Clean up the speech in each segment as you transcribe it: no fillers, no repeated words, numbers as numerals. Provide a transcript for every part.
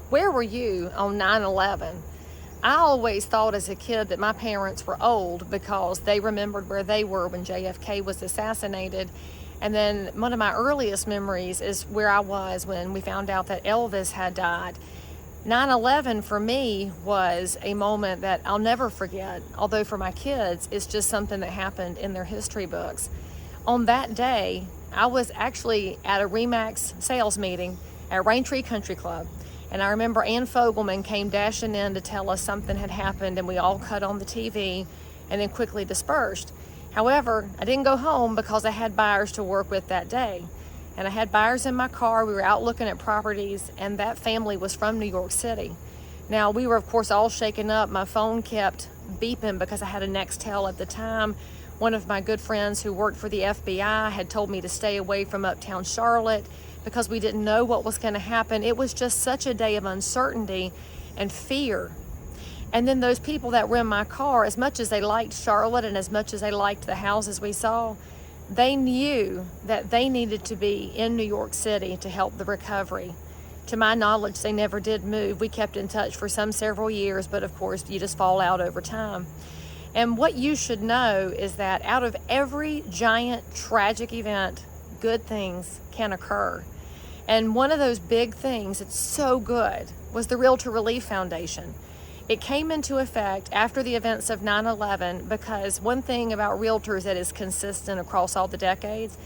Where were you on 9/11? I always thought as a kid that my parents were old because they remembered where they were when JFK was assassinated. And then one of my earliest memories is where I was when we found out that Elvis had died. 9/11 for me was a moment that I'll never forget, although for my kids, it's just something that happened in their history books. On that day, I was actually at a REMAX sales meeting at Raintree Country Club. And I remember Ann Fogelman came dashing in to tell us something had happened, and we all cut on the TV and then quickly dispersed. However, I didn't go home because I had buyers to work with that day. And I had buyers in my car. We were out looking at properties, and that family was from New York City. Now, we were, of course, all shaken up. My phone kept beeping because I had a Nextel at the time. One of my good friends who worked for the FBI had told me to stay away from uptown Charlotte because we didn't know what was going to happen. It was just such a day of uncertainty and fear. And then those people that were in my car, as much as they liked Charlotte and as much as they liked the houses we saw, they knew that they needed to be in New York City to help the recovery. To my knowledge, they never did move. We kept in touch for several years, but of course, you just fall out over time. And what you should know is that out of every giant tragic event, good things can occur. And one of those big things that's so good was the REALTOR Relief Foundation. It came into effect after the events of 9/11 because one thing about realtors that is consistent across all the decades,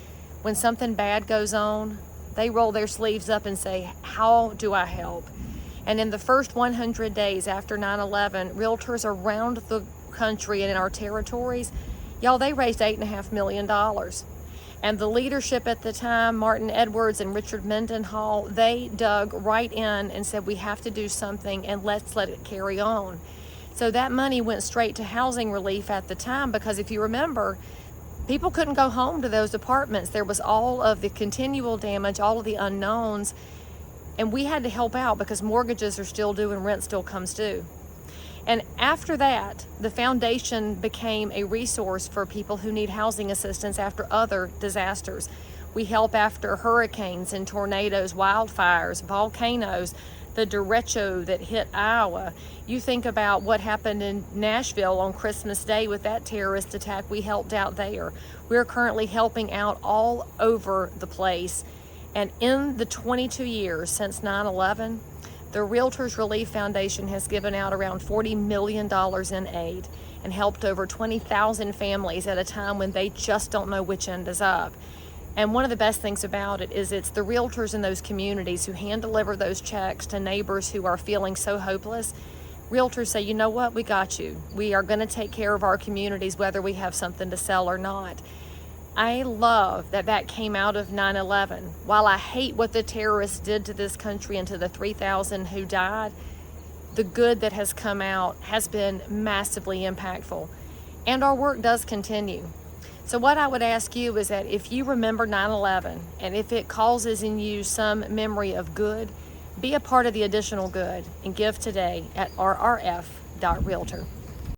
when something bad goes on, they roll their sleeves up and say, how do I help? And in the first 100 days after 9/11, realtors around the country and in our territories, y'all, they raised $8.5 million. And the leadership at the time, Martin Edwards and Richard Mendenhall, they dug right in and said, we have to do something and let's let it carry on. So that money went straight to housing relief at the time because if you remember, people couldn't go home to those apartments. There was all of the continual damage, all of the unknowns, and we had to help out because mortgages are still due and rent still comes due. And after that, the foundation became a resource for people who need housing assistance after other disasters. We help after hurricanes and tornadoes, wildfires, volcanoes, the derecho that hit Iowa. You think about what happened in Nashville on Christmas Day with that terrorist attack. We helped out there. We're currently helping out all over the place. And in the 22 years since 9/11, the REALTORS Relief Foundation has given out around $40 million in aid and helped over 20,000 families at a time when they just don't know which end is up. And one of the best things about it is it's the realtors in those communities who hand deliver those checks to neighbors who are feeling so hopeless. Realtors say, you know what, we got you. We are going to take care of our communities whether we have something to sell or not. I love that that came out of 9/11. While I hate what the terrorists did to this country and to the 3,000 who died, the good that has come out has been massively impactful. And our work does continue. So what I would ask you is that if you remember 9/11 and if it causes in you some memory of good, be a part of the additional good and give today at RRF.realtor.